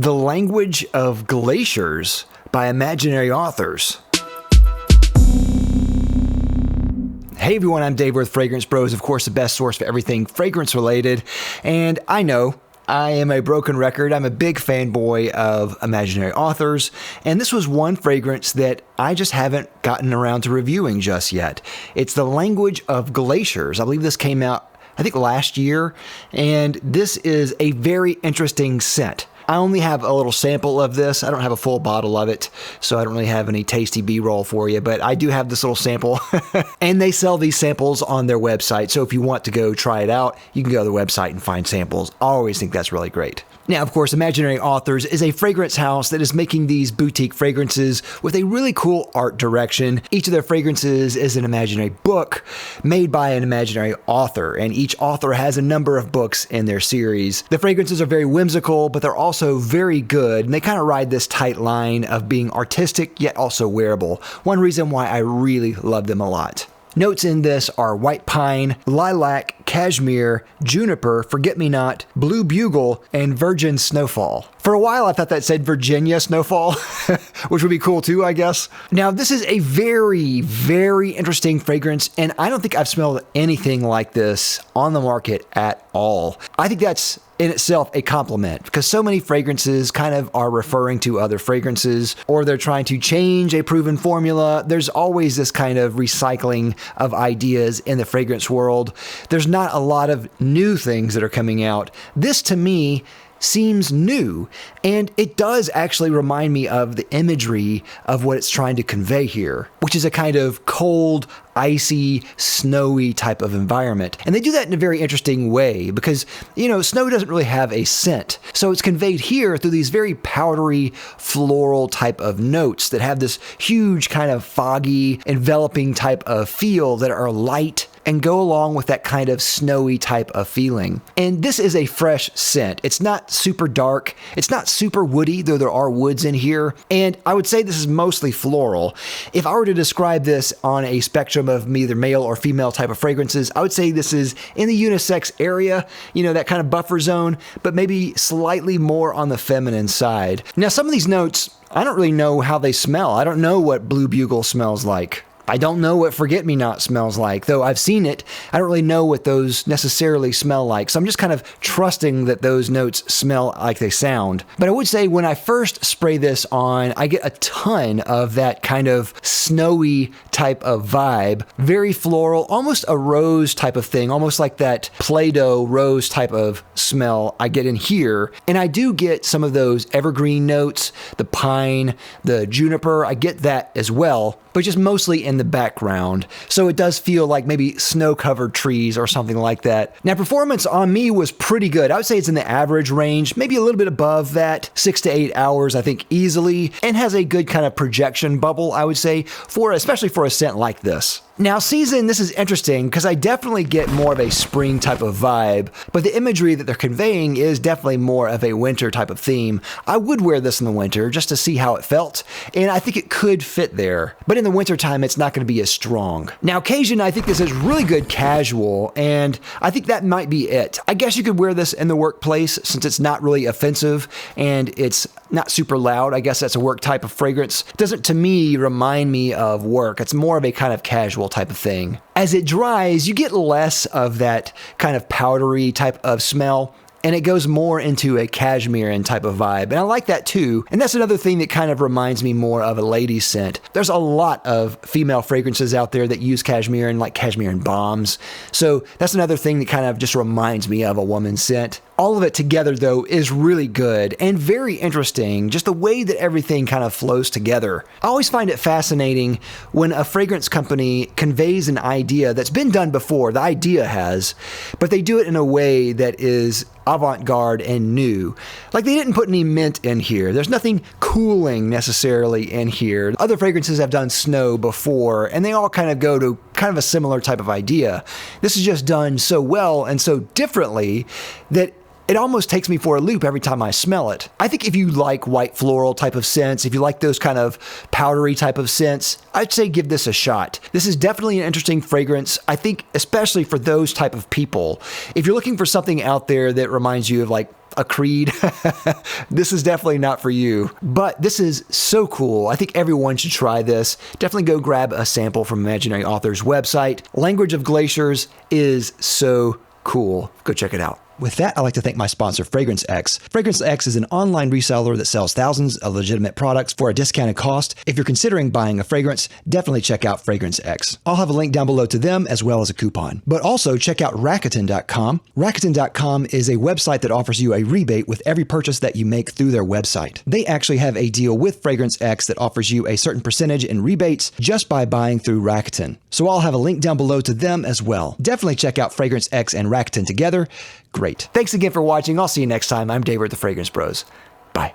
The Language of Glaciers by Imaginary Authors. Hey everyone, I'm Dave with Fragrance Bros, of course the best source for everything fragrance related. And I know I am a broken record. I'm a big fanboy of Imaginary Authors, and this was one fragrance that I just haven't gotten around to reviewing just yet. It's The Language of Glaciers. I believe this came out, I think, last year, and this is a very interesting scent. I only have a little sample of this. I don't have a full bottle of it, so I don't really have any tasty B-roll for you, but I do have this little sample. And they sell these samples on their website, so if you want to go try it out, you can go to the website and find samples. I always think that's really great. Now, of course, Imaginary Authors is a fragrance house that is making these boutique fragrances with a really cool art direction. Each of their fragrances is an imaginary book made by an imaginary author, and each author has a number of books in their series. The fragrances are very whimsical, but they're also very good, and they kind of ride this tight line of being artistic yet also wearable. One reason why I really love them a lot. Notes in this are white pine, lilac, cashmere, juniper, forget-me-not, blue bugle, and virgin snowfall. For a while, I thought that said Virginia snowfall, which would be cool too, I guess. Now, this is a very, very interesting fragrance, and I don't think I've smelled anything like this on the market at all. I think that's in itself a compliment, because so many fragrances kind of are referring to other fragrances, or they're trying to change a proven formula. There's always this kind of recycling of ideas in the fragrance world. There's not a lot of new things that are coming out. This, to me, seems new, and it does actually remind me of the imagery of what it's trying to convey here, which is a kind of cold, icy, snowy type of environment. And they do that in a very interesting way because, snow doesn't really have a scent. So it's conveyed here through these very powdery, floral type of notes that have this huge kind of foggy, enveloping type of feel that are light and go along with that kind of snowy type of feeling. And this is a fresh scent. It's not super dark. It's not super woody, though there are woods in here. And I would say this is mostly floral. If I were to describe this on a spectrum of either male or female type of fragrances, I would say this is in the unisex area, that kind of buffer zone, but maybe slightly more on the feminine side. Now, some of these notes, I don't really know how they smell. I don't know what blue bugle smells like. I don't know what forget-me-not smells like, though I've seen it. I don't really know what those necessarily smell like, so I'm just kind of trusting that those notes smell like they sound. But I would say when I first spray this on, I get a ton of that kind of snowy type of vibe. Very floral, almost a rose type of thing, almost like that Play-Doh rose type of smell I get in here. And I do get some of those evergreen notes, the pine, the juniper, I get that as well, but just mostly in the background. So it does feel like maybe snow-covered trees or something like that. Now, performance on me was pretty good. I would say it's in the average range, maybe a little bit above that, 6 to 8 hours, I think, easily, and has a good kind of projection bubble, I would say, especially for a scent like this. Now, season, this is interesting because I definitely get more of a spring type of vibe, but the imagery that they're conveying is definitely more of a winter type of theme. I would wear this in the winter just to see how it felt, and I think it could fit there. But in the wintertime, it's not going to be as strong. Now, occasion, I think this is really good casual, and I think that might be it. I guess you could wear this in the workplace since it's not really offensive and it's not super loud. I guess that's a work type of fragrance. It doesn't, to me, remind me of work. It's more of a kind of casual type of thing. As it dries, you get less of that kind of powdery type of smell, and it goes more into a cashmere type of vibe. And I like that too. And that's another thing that kind of reminds me more of a lady's scent. There's a lot of female fragrances out there that use cashmere and like cashmere bombs. So that's another thing that kind of just reminds me of a woman's scent. All of it together, though, is really good and very interesting, just the way that everything kind of flows together. I always find it fascinating when a fragrance company conveys an idea that's been done before, the idea has, but they do it in a way that is avant-garde and new. Like they didn't put any mint in here. There's nothing cooling necessarily in here. Other fragrances have done snow before, and they all kind of go to kind of a similar type of idea. This is just done so well and so differently that it almost takes me for a loop every time I smell it. I think if you like white floral type of scents, if you like those kind of powdery type of scents, I'd say give this a shot. This is definitely an interesting fragrance. I think especially for those type of people. If you're looking for something out there that reminds you of like a creed, this is definitely not for you. But this is so cool. I think everyone should try this. Definitely go grab a sample from Imaginary Author's website. Language of Glaciers is so cool. Go check it out. With that, I'd like to thank my sponsor, Fragrance X. Fragrance X is an online reseller that sells thousands of legitimate products for a discounted cost. If you're considering buying a fragrance, definitely check out Fragrance X. I'll have a link down below to them as well as a coupon. But also check out Rakuten.com. Rakuten.com is a website that offers you a rebate with every purchase that you make through their website. They actually have a deal with Fragrance X that offers you a certain percentage in rebates just by buying through Rakuten. So I'll have a link down below to them as well. Definitely check out Fragrance X and Rakuten together. Great. Thanks again for watching. I'll see you next time. I'm Dave with the Fragrance Bros. Bye.